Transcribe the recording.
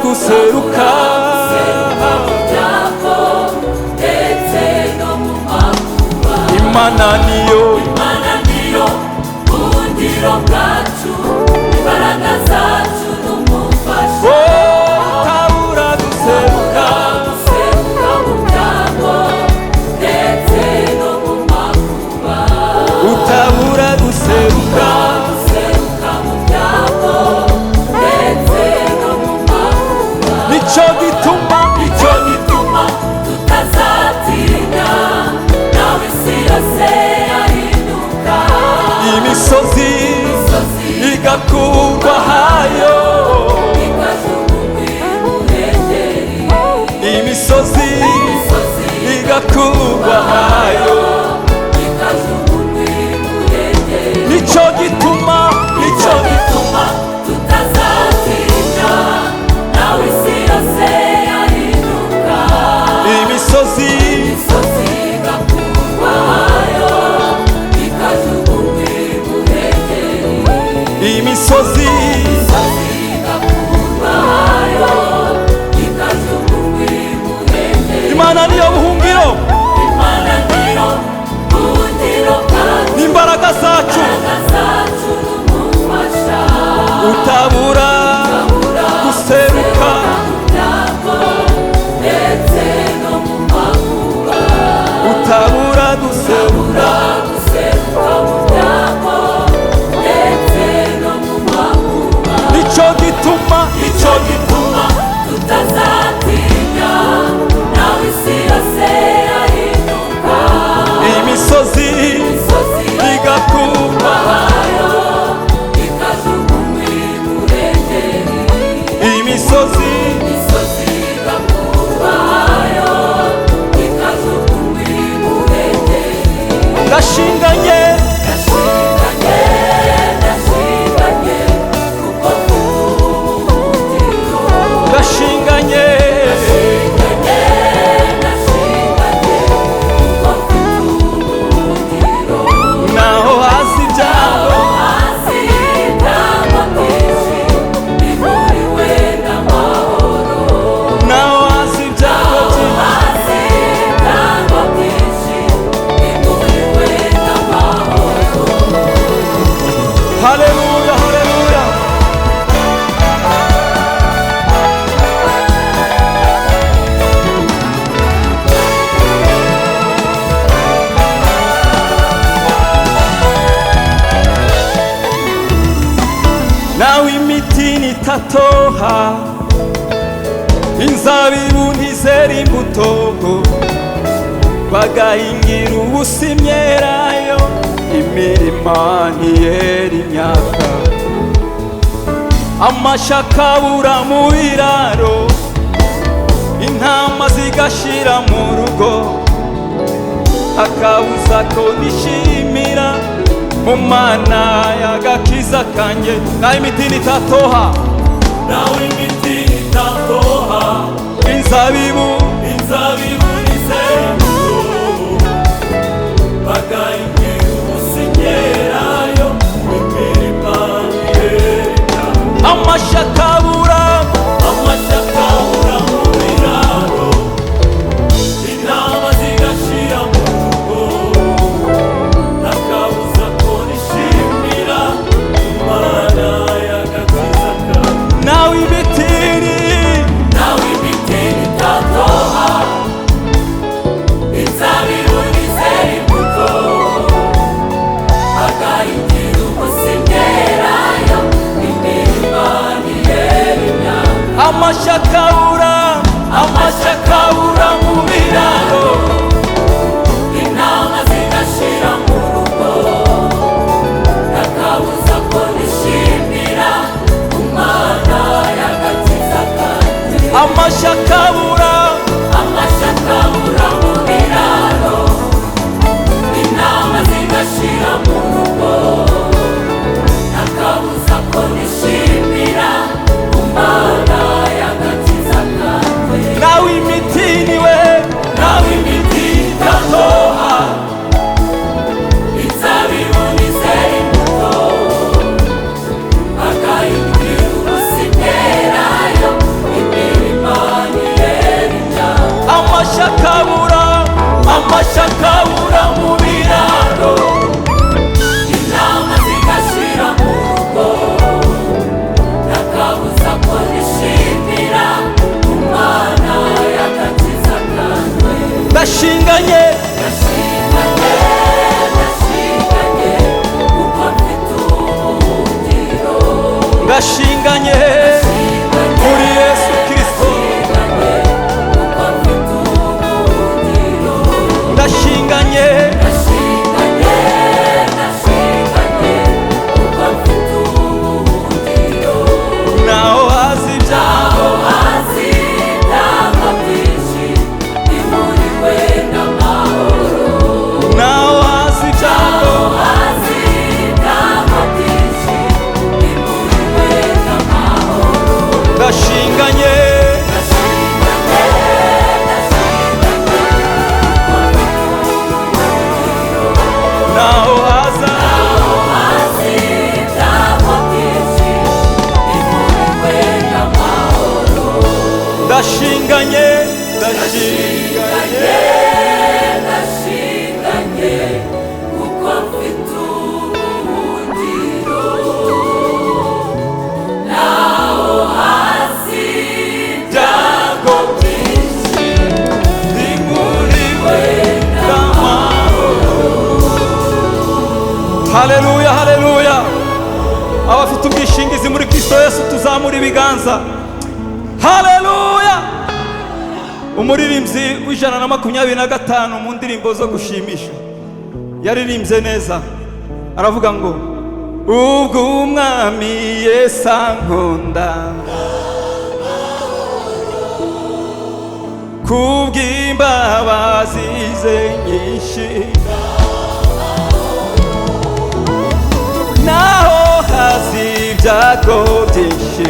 guseruka Imana niyo buhungiro bwacu imbaraga zacu n'umufasha utabura guseruka mu byago ndetse no mu makuba utabura guseruka mu byago ndetse no mu makuba nicyo gituma tutazatinya nawe isi yose yahinduka imisozi igakurwa hayo imisozi igakurwa hayo nicyo gituma tutazatinya nawe isi yose yahinduka imisozi igakurwa hayo ikajugunywa imuhengeri imisozi igakurwa hayo ikajugunywa imuhengeri Imana niyo buhungiro n'imbaraga zacu n'umufasha utabura guseruka ndetse no mu makuba utabura guseruka mu byago ndetse no mu makuba nicyo gituma tutazatinya nawe isi yose yahinduka imisozi igakurwa hayo ikajugunywa imuhengeri imisozi igakurwa hayo ikajugunywa imuhengeri ndashinganye kuko kubuhungiro ndashinganye naho hasi ibyago byinshi bihuriwe n'amahoro naho hasi ibyago byinshi bihuriwe n'amahoro haleluya haleluya nawe imiti nitatoha inzabibu ntizera imbuto bagahingira ubusa imyelayo imirima ntiyera imyaka amashyaka abura mu biraro intama zigashira mu rugo akabuza ko nishimira mu mana y'agakiza kanjye nawe imiti nitatoha inzabibu nizera imbuto bagahingira ubusa imyelayo imirima ntiyera amashyaka abura mu biraro intama zigashira mu rugo akabuza ko nishimira Imana y'agakiza kanjye nawe ibiti nitatoha inzabibu nizera imbuto bagahingira ubusa imyelayo imirima ntiyera amashakabura mu biraro, intama zigashira mu rugo, ntakabuza ko nishimira Imana y'agakiza kanjye. ndashinganye kuko mfite ubuhungiro, ndashinganye muri Yesu Kristo, kuko mfite ubuhungiro, ndashinganye kuko mfite ubuhungiro. naho hazi ibyago, Hasi ibyago byinshi, imuriwe n'amahoro. naho hazi ibyago, Hasi ibyago byinshi, imuriwe n'amahoro. ndashinganye naho haza, Hasi ibyago byinshi, imuriwe n'amahoro. ndashinganye ndashinganye Ndashinganye kuko mfite ubuhungiro, naho hasi ibyago byinshi, bimuriwe n'amahoro. Haleluya, haleluya. Abafite ubwishingizi muri Kristo Yesu tuzamura ibiganza. Haleluya. Umuririmbyi w'125 mu ndirimbo zo gushimisha yaririmbye neza, aravuga ngo ubwo umwami Yesu ankunda, kubw'imbabazi ze nyinshi, naho hazi ibyago byinshi,